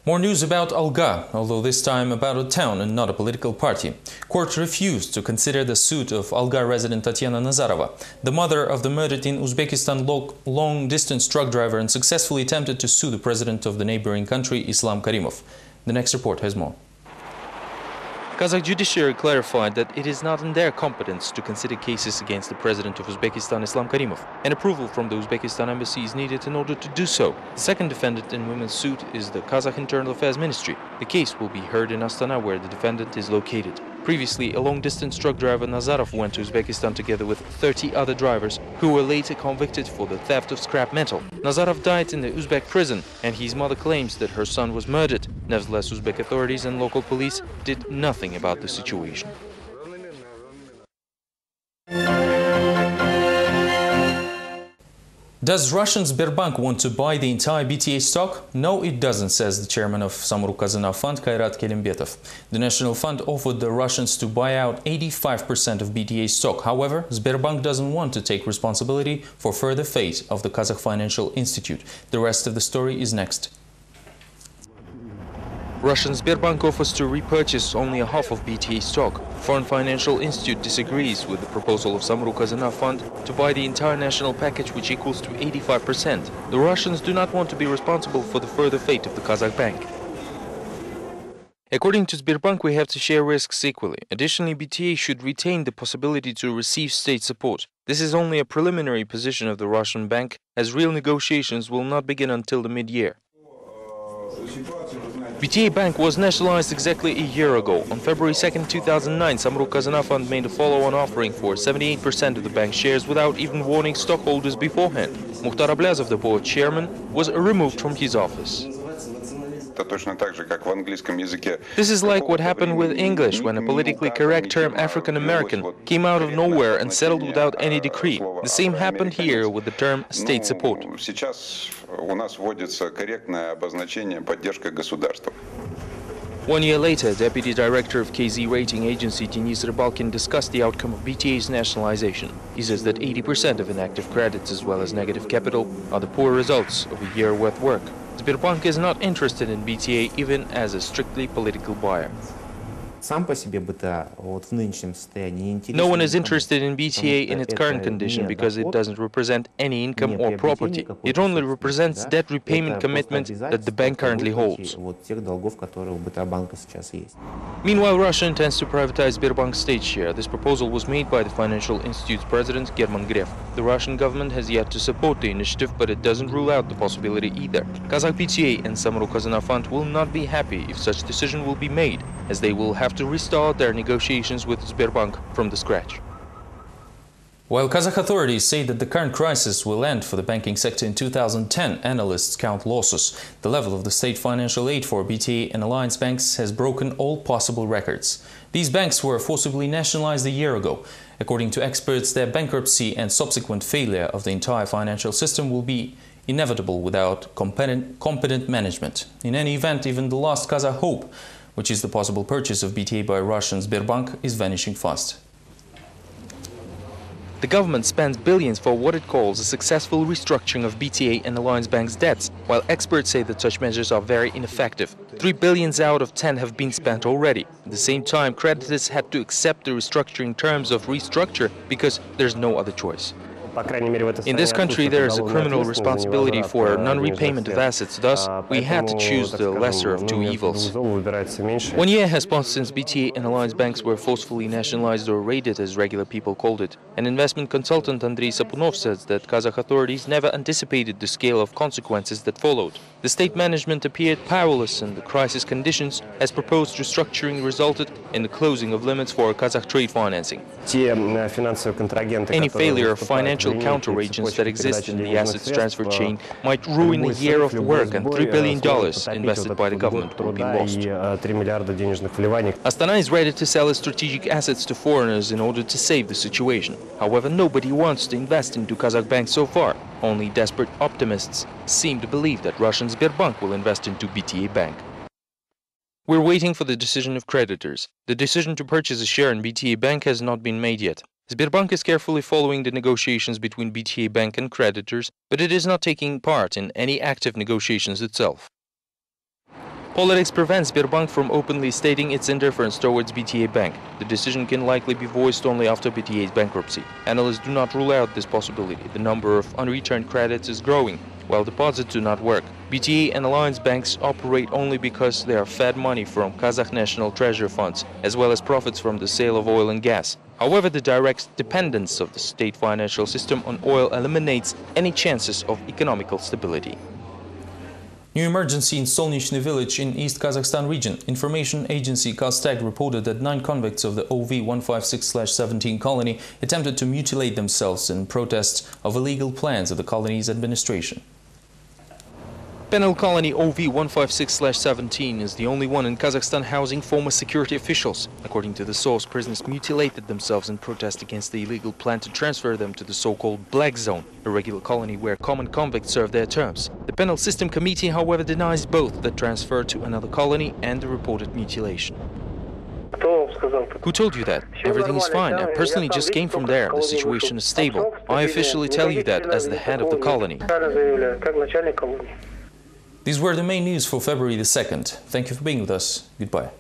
More news about Alga, although this time about a town and not a political party. Court refused to consider the suit of Alga resident Tatyana Nazarova, the mother of the murdered in Uzbekistan long-distance truck driver, and successfully attempted to sue the president of the neighboring country, Islam Karimov. The next report has more. Kazakh judiciary clarified that it is not in their competence to consider cases against the president of Uzbekistan, Islam Karimov, and approval from the Uzbekistan embassy is needed in order to do so. The second defendant in women's suit is the Kazakh Internal Affairs Ministry. The case will be heard in Astana, where the defendant is located. Previously, a long-distance truck driver Nazarov went to Uzbekistan together with 30 other drivers who were later convicted for the theft of scrap metal. Nazarov died in the Uzbek prison, and his mother claims that her son was murdered. Nevertheless, Uzbek authorities and local police did nothing about the situation. Does Russian Sberbank want to buy the entire BTA stock? No, it doesn't, says the chairman of Samruk-Kazyna Fund, Kairat Kelimbetov. The national fund offered the Russians to buy out 85% of BTA stock. However, Sberbank doesn't want to take responsibility for further fate of the Kazakh Financial Institute. The rest of the story is next. Russian Sberbank offers to repurchase only a half of BTA stock. Foreign Financial Institute disagrees with the proposal of Samruk-Kazyna Fund to buy the entire national package, which equals to 85%. The Russians do not want to be responsible for the further fate of the Kazakh bank. According to Sberbank, we have to share risks equally. Additionally, BTA should retain the possibility to receive state support. This is only a preliminary position of the Russian bank, as real negotiations will not begin until the mid-year. BTA Bank was nationalized exactly a year ago. On February 2, 2009, Samruk-Kazyna Fund made a follow-on offering for 78% of the bank's shares without even warning stockholders beforehand. Mukhtar Ablazov, the board chairman, was removed from his office. This is like what happened with English when a politically correct term African American came out of nowhere and settled without any decree. The same happened here with the term state support. 1 year later, Deputy Director of KZ rating agency Denis Rybalkin discussed the outcome of BTA's nationalization. He says that 80% of inactive credits as well as negative capital are the poor results of a year worth work. Sberbank is not interested in BTA even as a strictly political buyer. No one is interested in BTA in its current condition because it doesn't represent any income or property. It only represents debt repayment commitment that the bank currently holds. Meanwhile, Russia intends to privatize Sberbank's state share. This proposal was made by the Financial Institute's president, German Gref. The Russian government has yet to support the initiative, but it doesn't rule out the possibility either. Kazakh BTA and Samruk-Kazyna Fund will not be happy if such decision will be made, as they will have to restart their negotiations with Sberbank from the scratch. While Kazakh authorities say that the current crisis will end for the banking sector in 2010, analysts count losses. The level of the state financial aid for BTA and alliance banks has broken all possible records. These banks were forcibly nationalized a year ago. According to experts, their bankruptcy and subsequent failure of the entire financial system will be inevitable without competent management. In any event, even the last Kazakh hope, which is the possible purchase of BTA by Russian Sberbank, is vanishing fast. The government spends billions for what it calls a successful restructuring of BTA and alliance banks' debts, while experts say that such measures are very ineffective. 3 billion out of 10 have been spent already. At the same time, creditors had to accept the restructuring terms of restructure because there's no other choice. In this country, there is a criminal responsibility for non-repayment of assets. Thus, we had to choose the lesser of two evils. 1 year has passed since BTA and alliance banks were forcefully nationalized, or raided as regular people called it. An investment consultant, Andrei Sapunov, says that Kazakh authorities never anticipated the scale of consequences that followed. The state management appeared powerless in the crisis conditions, as proposed restructuring resulted in the closing of limits for Kazakh trade financing. Any failure of financial counter-agents that exist in the assets transfer chain might ruin a year of work, and $3 billion invested by the government will be lost. Astana is ready to sell its strategic assets to foreigners in order to save the situation. However, nobody wants to invest into Kazakh banks so far. Only desperate optimists seem to believe that Russian Sberbank will invest into BTA Bank. We're waiting for the decision of creditors. The decision to purchase a share in BTA Bank has not been made yet. Sberbank is carefully following the negotiations between BTA Bank and creditors, but it is not taking part in any active negotiations itself. Politics prevents Sberbank from openly stating its indifference towards BTA Bank. The decision can likely be voiced only after BTA's bankruptcy. Analysts do not rule out this possibility. The number of unreturned credits is growing, while deposits do not work. BTA and alliance banks operate only because they are fed money from Kazakh national treasury funds, as well as profits from the sale of oil and gas. However, the direct dependence of the state financial system on oil eliminates any chances of economical stability. New emergency in Solnichny village in East Kazakhstan region. Information agency Kaztag reported that 9 convicts of the OV-156/17 colony attempted to mutilate themselves in protest of illegal plans of the colony's administration. Penal colony OV-156/17 is the only one in Kazakhstan housing former security officials. According to the source, prisoners mutilated themselves in protest against the illegal plan to transfer them to the so-called Black Zone, a regular colony where common convicts serve their terms. The Penal System Committee, however, denies both the transfer to another colony and the reported mutilation. Who told you that? Everything is fine. I personally just came from there. The situation is stable. I officially tell you that as the head of the colony. These were the main news for February the 2nd. Thank you for being with us. Goodbye.